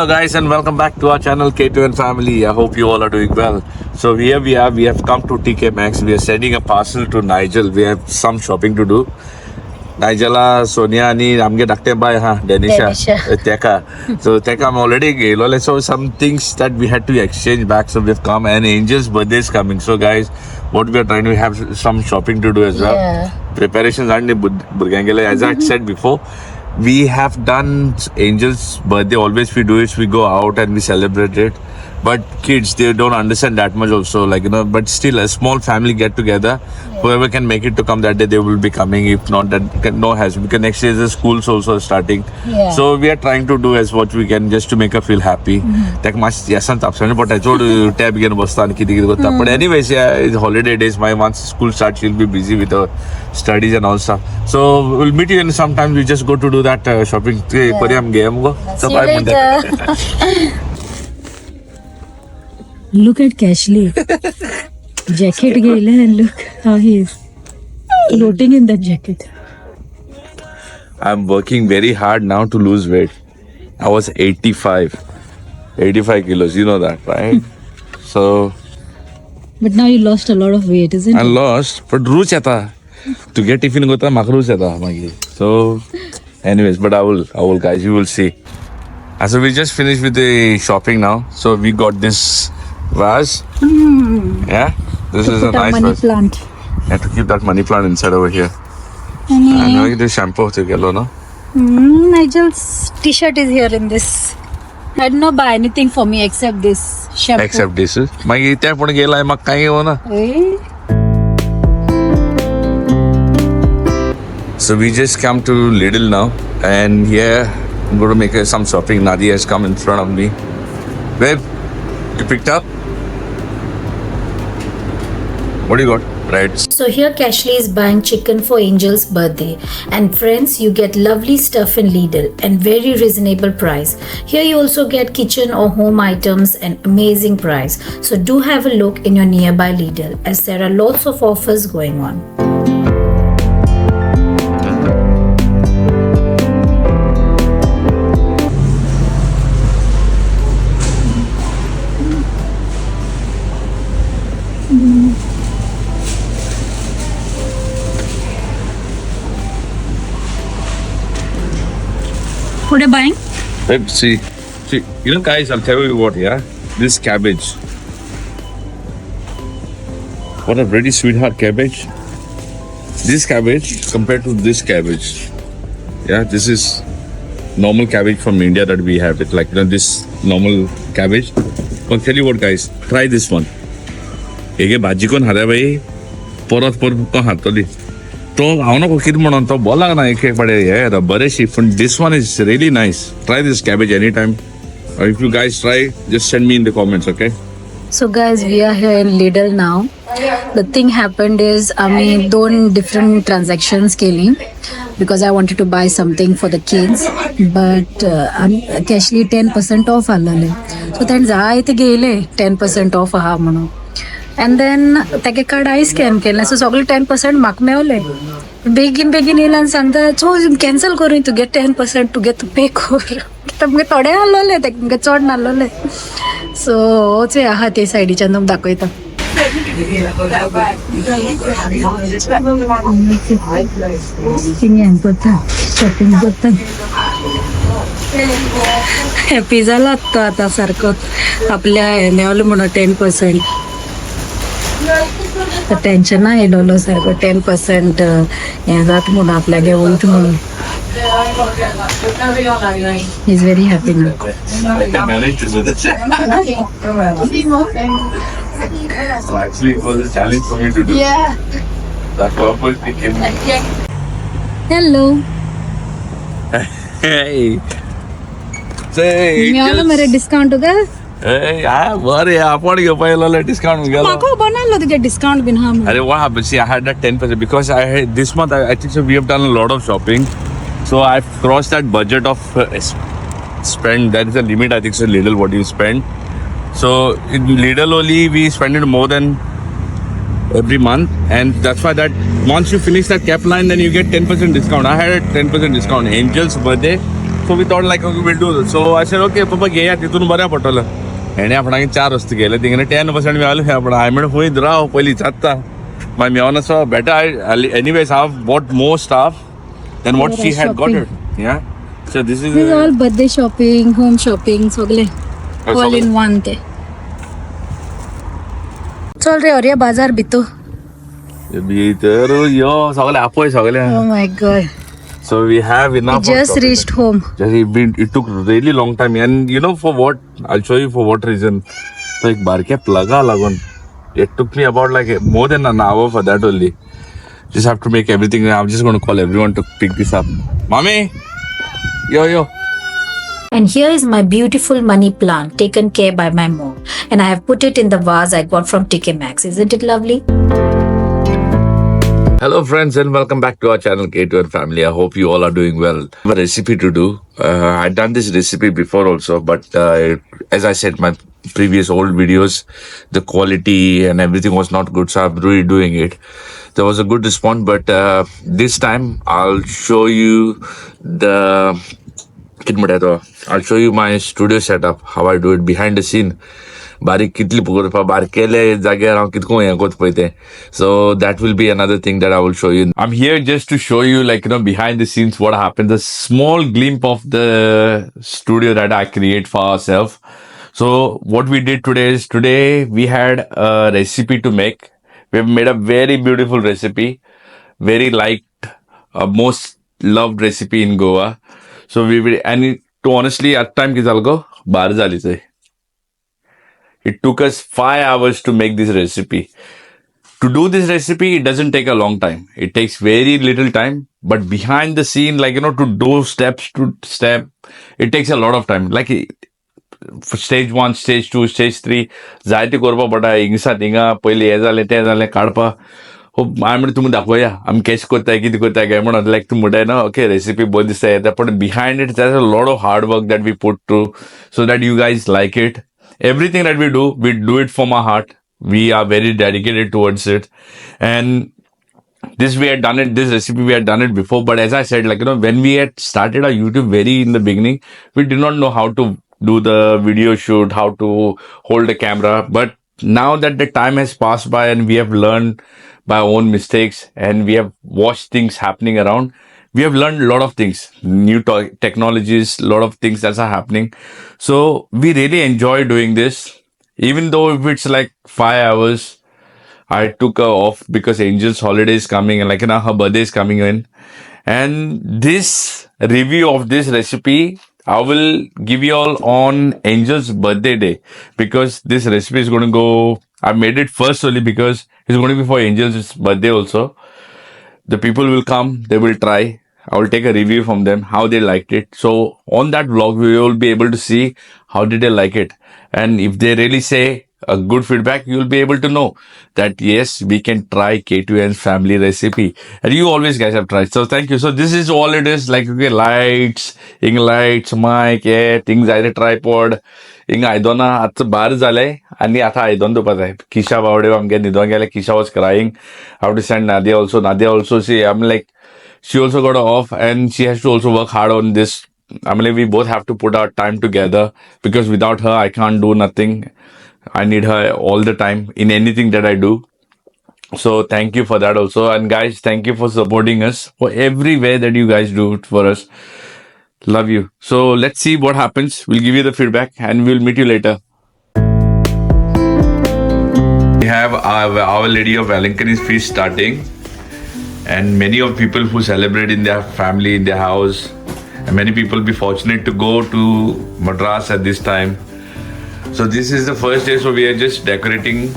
Hello guys and welcome back to our channel K2N Family. I hope you all are doing well. So here we have come to TK Maxx. We are sending a parcel to Nigel. We have some shopping to do. Nigella, Sonia आणि आमगे धाकटे bye हा Denisha. Teka. So Teka I'm already गेलो. So some things that we had to exchange back. So we've come and Angel's birthday is coming. So guys, what we are trying to have some shopping to do as well. Yeah. Preparations aren't burgangele. As I said before, we have done Angel's birthday. Always we do is we go out and we celebrate it. But kids, they don't understand that much also. Like, but still a small family get together. Yeah. Whoever can make it to come that day, they will be coming. If not, that no has. Because next day the schools also starting. Yeah. So we are trying to do as what we can just to make her feel happy. But I told you tab again But anyways, yeah, it's holiday days. Once school starts, she'll be busy with her studies and all stuff. So we'll meet you in sometimes we just go to do that shopping. Yeah. See you later. Look at Cashley. Jacket gale and look how he is floating in that jacket. I'm working very hard now to lose weight. I was 85 kilos. You know that, right? So But now you lost a lot of weight, isn't I it? lost, but roos yata. To get tiffin gota makroos yata magi. So anyways, but I will guys, you will see. So we just finished with the shopping now. So we got this vase. Yeah, this is a Put a nice money vase. plant. I have to keep that money plant inside over here. And now the shampoo to yellow, no? Nigel's t-shirt is here in this. I did not buy anything for me except this shampoo. Except this. Magi त्या पण गेलाय मग काही हो ना. Eh? So we just come to Lidl now, and here I'm going to make some shopping. Nadia has come in front of me. Babe, you picked up? What do you got? Right. So here Cashley is buying chicken for Angel's birthday, and friends, you get lovely stuff in Lidl and very reasonable price. Here you also get kitchen or home items and amazing price. So do have a look in your nearby Lidl as there are lots of offers going on. What are you buying? Babe, see, guys, I'll tell you what, yeah? This cabbage. What a pretty sweetheart cabbage. This cabbage compared to this cabbage. Yeah, this is normal cabbage from India that we have. It like this normal cabbage. I'll tell you what, guys, try this one. Ege bhaji kon hare bhai, porat kon hatoli. तो हांव नको कितें म्हणून तो बोलाक ना एक पडे हे बरेशी पण this one is really nice. Try this cabbage anytime. Or if you guys try, just send me in the comments, okay? So guys, we are here in Lidl now. The thing happened is आम्ही 2 different transactions केली because I wanted to buy something for the kids, but Cashley 10% off आलेले. So then जाय ते गेले 10% off आहा म्हणून. And then ताके card हांवें स्कॅन केलें सो सगळे 10% म्हाका मेवले. बेगीन येयला आनी सांगता सो कॅन्सल करूं to get 10% to get to pay कोर. तुमगे थोडे आहलोले तुमगे चड नाहलोले. सो होच आहा ते सायडीच्यान तुमकां दाखयता. शॉपिंग करता हॅपी जाला तो आतां सारको आपल्या मेवलो म्हणून 10%. टेन्शन ना येयलो सारको 10% हें जाता म्हणून आपल्याक वयता म्हणून. He is very happy now. I managed to do this. So actually, it was a challenge for me to do. Yeah. That purpose became. Hello. Hey. Say. मेवलो मरे डिस्काउंट का Hey, बरे आपण घेऊ पहिला डिस्काउंट गेलो. म्हाका बनवलं तुगे डिस्काउंट बीन हा Arey, what happened? See, I had that 10% because I had this month. I think so. We have done a lot of shopping, so I've crossed that budget of spend. That is the limit. I think so. Lidl, what you spend. So in Lidl only we spend it more than every month, and that's why that once you finish that cap line, then you get 10% discount. I had a 10% discount. Angel's birthday, So we thought like, okay, we'll do this. So I said, okay, Papa, घेया तिथून बऱ्या पटवलं. आणि आपण 4 वाजता गेले तिकडे 10% मिळालं आपण I made होईत राव पहिली चात्ता. My Miona saw better. Anyways, I've bought more stuff than what she had got it. Yeah. So this is all birthday shopping, home shopping, सगळे all in one ते. चल रे और ये बाजार बितो. तर यो सगळे आपोय सगळे. Oh my god. So we have enough. We just reached home. It took really long time, and you know for what? I'll show you for what reason. So एक बारक्या प्लगा लागून. It took me about like more than an hour for that only. Just have to make everything. I'm just going to call everyone to pick this up. Mommy, yo. And here is my beautiful money plant taken care by my mom. And I have put it in the vase I got from TK Maxx. Isn't it lovely? Hello friends and welcome back to our channel K2N Family. I hope you all are doing well. I have a recipe to do. I've done this recipe before also, but as I said, my previous old videos, the quality and everything was not good, so I'm redoing it. There was a good response, but this time I'll show you I'll show you my studio setup, how I do it behind the scene. बारीक कितली पकड बारकेले जाग्यार हांव कितको हें कोत पळय तें. So that will be another thing that I will show you. I'm here just to show you behind the scenes what happens, a small glimpse of the studio that I create for ourselves. So what we did today we had a recipe to make. We have made a very beautiful recipe, very liked, most loved recipe in Goa. So to honestly at time ki zalgo bar zali chai. It took us 5 hours to make this recipe. To do this recipe, it doesn't take a long time. It takes very little time. But behind the scene, to do steps to step, it takes a lot of time. Like stage 1, stage 2, stage 3, जायते करपा पडटा हिंगसा थिंगा पयलीं हें जालें तें जालें काडपा. हांवें म्हणलें तुमी दाखोवया आमी केश कोत्ताय कितें कोत्ताय काय म्हणून लायक तूं म्हणटाय ना ओके रेसिपी बरी दिसता येता पण behind it there's a lot of hard work that we put through so that you guys like it. Everything that we do it from our heart. We are very dedicated towards it. And this recipe we had done it before. But as I said, when we had started our YouTube very in the beginning, we did not know how to do the video shoot, how to hold a camera. But now that the time has passed by and we have learned by our own mistakes and we have watched things happening around, we have learned a lot of things, new technologies, a lot of things that are happening. So we really enjoy doing this. Even though if it's like 5 hours, I took her off because Angel's holiday is coming and her birthday is coming in. And this review of this recipe, I will give you all on Angel's birthday day because this recipe is going to go, I made it first only because it's going to be for Angel's birthday also. The people will come, they will try. I will take a review from them, how they liked it. So on that vlog, we will be able to see how did they like it. And if they really say a good feedback, you will be able to know that yes, we can try K2N Family recipe. And you always guys have tried. So thank you. So this is all it is, lights, mic, things, tripod. I don't know, at the bar zale, and I don't know, Kisha Baude, I'm getting Kisha was crying. I have to send Nadia also. Nadia also, she also got off and she has to also work hard on this. We both have to put our time together because without her, I can't do nothing. I need her all the time in anything that I do. So thank you for that also. And guys, thank you for supporting us for every way that you guys do it for us. Love you. So let's see what happens. We'll give you the feedback and we'll meet you later. We have Our Lady of Valentine's feast starting. And many of people who celebrate in their family, in their house. And many people be fortunate to go to Madras at this time. So this is the first day, so we are just decorating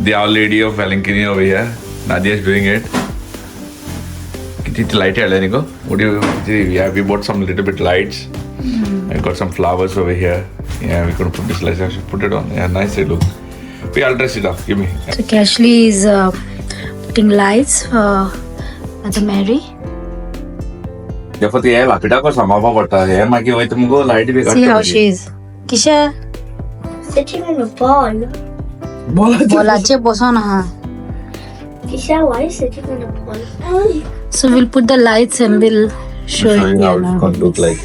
the Our Lady of Valentine over here. Nadia is doing it. Light what do you? Yeah, we bought some little bit lights. I got some flowers over here. Yeah, we're gonna put this light. I should put it on. Yeah, nice it look. I'll dress it up. Give me. So Cashley is putting lights at the Mary. See how she is. Kisha. Sitting on a ball. Bolache boso na. Kisha, why are you sitting on a ball? So we'll put the lights and we'll Show you you how now. it's going to look like.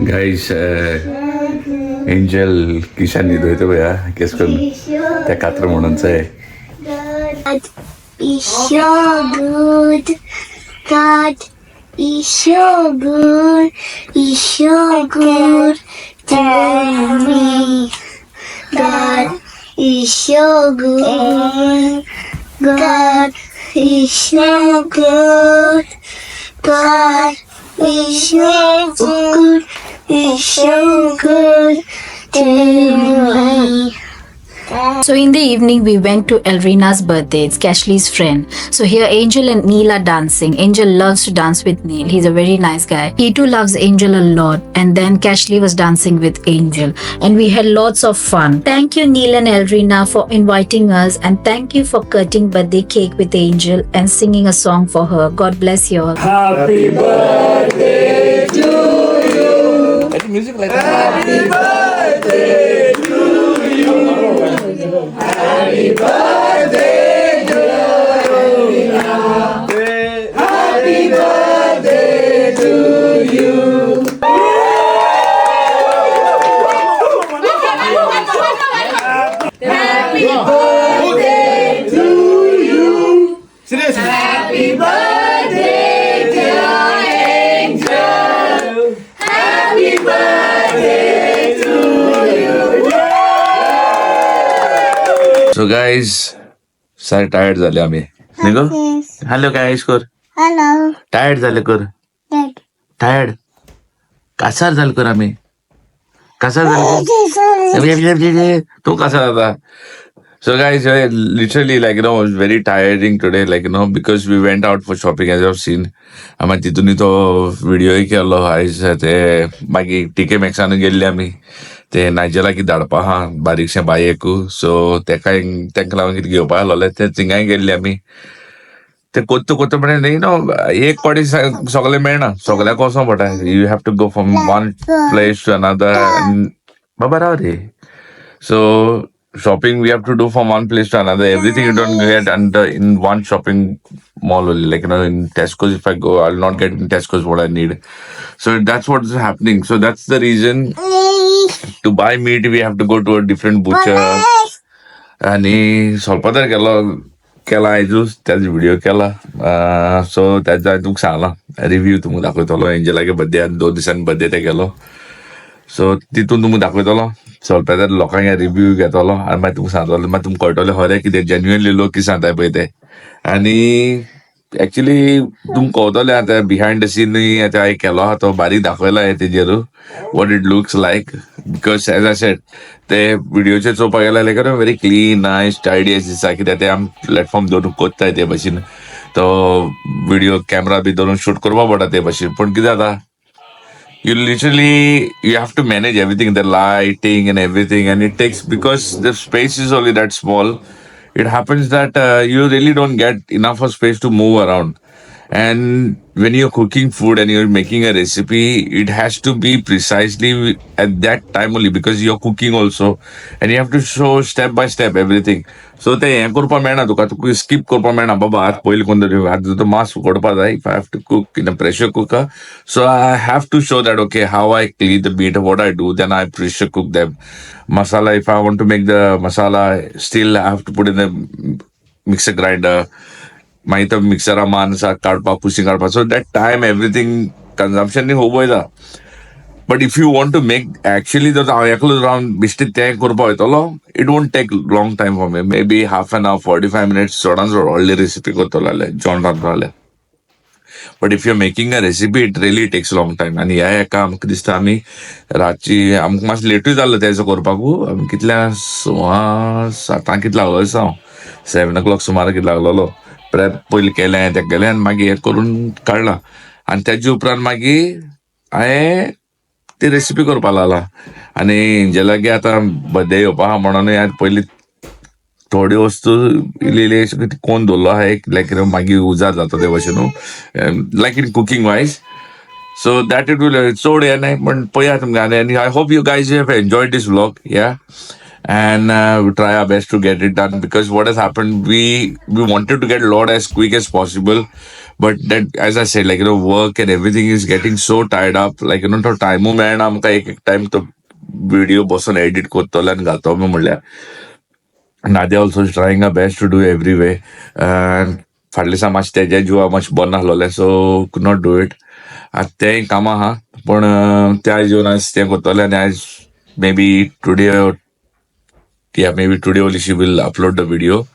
Guys, Angel Kishan दिदो येतो भैया case करून त्या कात्र म्हणूनचं आहे. God is so good. God is so good. He's so good to me. God is so good. God is so good. God is so good. He's so good to me. So in the evening, we went to Elrina's birthday. It's Cashley's friend. So here, Angel and Neil are dancing. Angel loves to dance with Neil. He's a very nice guy. He too loves Angel a lot. And then Cashley was dancing with Angel. And we had lots of fun. Thank you, Neil and Elrina, for inviting us. And thank you for cutting birthday cake with Angel and singing a song for her. God bless you all. Music like that. So guys, सारे tired झाले आम्ही. निघो. Hello guys कर. Hello. Tired झाले कर. Dad. Tired. Kasar झाले कर आम्ही. कासार झाले. तो कसा आता. So guys, literally like it was very tiring today, like because we went out for shopping as I've seen. आम्ही तिथून तो व्हिडिओ केलो आयज ते मागीर टीके मॅक्सान गेल्ले आमी ते नायजेला की धाडपा हा बारीकशें बायेकू सो तेंका लागून कितें घेवपा आहलोले ते थिंगाय गेल्ले आमी ते कोत्तो म्हणे एक पाटी सगळे मेळना सगळ्याक वचों पडटा you have to go from one place to another बाबा राव रे so shopping we have to do from one place to another. Everything you don't get under in one shopping mall only. Like in Tesco's, if I go, I'll not get in Tesco's what I need. So that's what's happening. So that's the reason to buy meat we have to go to a different butcher. आणि ಸ್ವಲ್ಪ तर केला आयजूच त्याच video केला सो त्याचा तुमका Sangla review तुमका दाखयतलो एंजलागे बर्थडे 2 दिसांनी बर्थडे ते गेलो सो तितून तुमका दाखयतलो ಸ್ವಲ್ಪ लोकांक रिव्ह्यू घेतलो आनी मागीर तुमकां सांगतलो मागीर तुमकां कळटलें खरें कितें जेन्युअनली लोक कितें सांगताय पळय ते आनी एक्चुली तुमकां कळटलें आतां बिहायंड द सीन आतां हांवें केलो आहा तो बारीक दाखयला तेजेर what it looks like because as I said ते व्हिडिओचेर चोवपाक गेल्यार like very clean nice tidy अशें दिसता कित्याक ते आमी प्लॅटफॉर्म दवरून कोत्ताय ते भाशेन तो व्हिडिओ कॅमेरा बी दवरून शूट करपा पडटा ते भाशेन पूण कितें जाता you have to manage everything, the lighting and everything, and it takes, because the space is only that small, it happens that you really don't get enough of space to move around. And when you're cooking food and you're making a recipe, it has to be precisely at that time only because you're cooking also and you have to show step by step everything. So ते हें करपा मेळना तुका skip करपा मेळना बाबा आज पयलीं कोण तरी आतां तो मास उकडपा जाय if I have to cook in a pressure cooker so I have to show that okay how I clean the meat what I do then I pressure cook them masala if I want to make the masala still I have to put in the mixer grinder मागीर तो मिक्सरा मानसा काडपाक कुशीं काडपाक so that time everything consumption खूब वयता but if you want to make actually जर हांव एकलो रावन बेश्टे तें करपा वयतलो it won't take long time for maybe half an hour 45 minutes चडान चड व्हडली रेसिपी करतलो जाल्यार जेवण रांदतलो जाल्यार but if you are making a recipe it really takes long time आनी ह्या एका आमकां दिसता आमी रातची आमकां मातशें लेटूय जाल्लो तेजो करपाकू आमी कितल्या 7 कितें लागलो दिसा हांव 7 o'clock सुमार कितें लागलोलो प्रेप पयलीं केलें तें केलें आनी मागीर हें करून काडलां आनी तेजे उपरांत मागीर हांवें ती रेसिपी करपा लागला आनी एंजलागे आतां बर्थडे येवपा आहा म्हणून पयलीं थोडी वस्तू इल्ली कोण दवरलो आहा एक लायक मागीर उजार जाता ते भाशेन like in cooking wise So that it will so and I hope you guys have enjoyed this vlog. Yeah. And we try our best to get it done because what has happened, we wanted to get load as quick as possible, but that, as I said, like, work and everything is getting so tied up, like, तो टाइमो मेळना आमकां एक time तो video बसून edit करतलो आनी घालतलो म्हणल्यार Nadia also is trying her best to do every way. And फाटले दिसा मातशें तेज्या जिवा मातशें बरें नासलोलें, so could not do it. आतां तेंय कामां आहा, पूण त्या जिवन आज तें करतलें आनी आज maybe today only she will upload the video.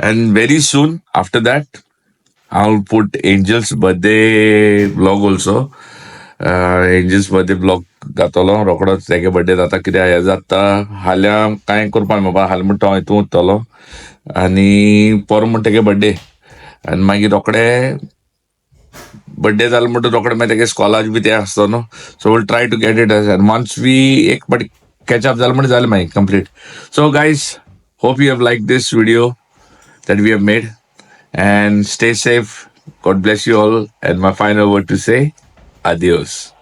And very soon after that, I'll put Angel's birthday vlog also. Angel's birthday vlog घातलो रोकडोच तेगे बर्थडे जाता कित्याक हें जाता हाल्या कांय करपा मेळपा हाल्या म्हणटा हांव हितून उरतलो आनी पोर म्हणटा तेगे बर्थडे आनी मागीर रोकडे बर्थडे जालो म्हणटा रोकडे मागीर तेगे स्कॉलाज बी ते आसता न्हू so we'll try to get it once we एक पाटी कॅचअप जालें म्हणटा जालें मागीर complete so guys hope you have like this video that we have made and stay safe. God bless you all. And my final word to say, adios.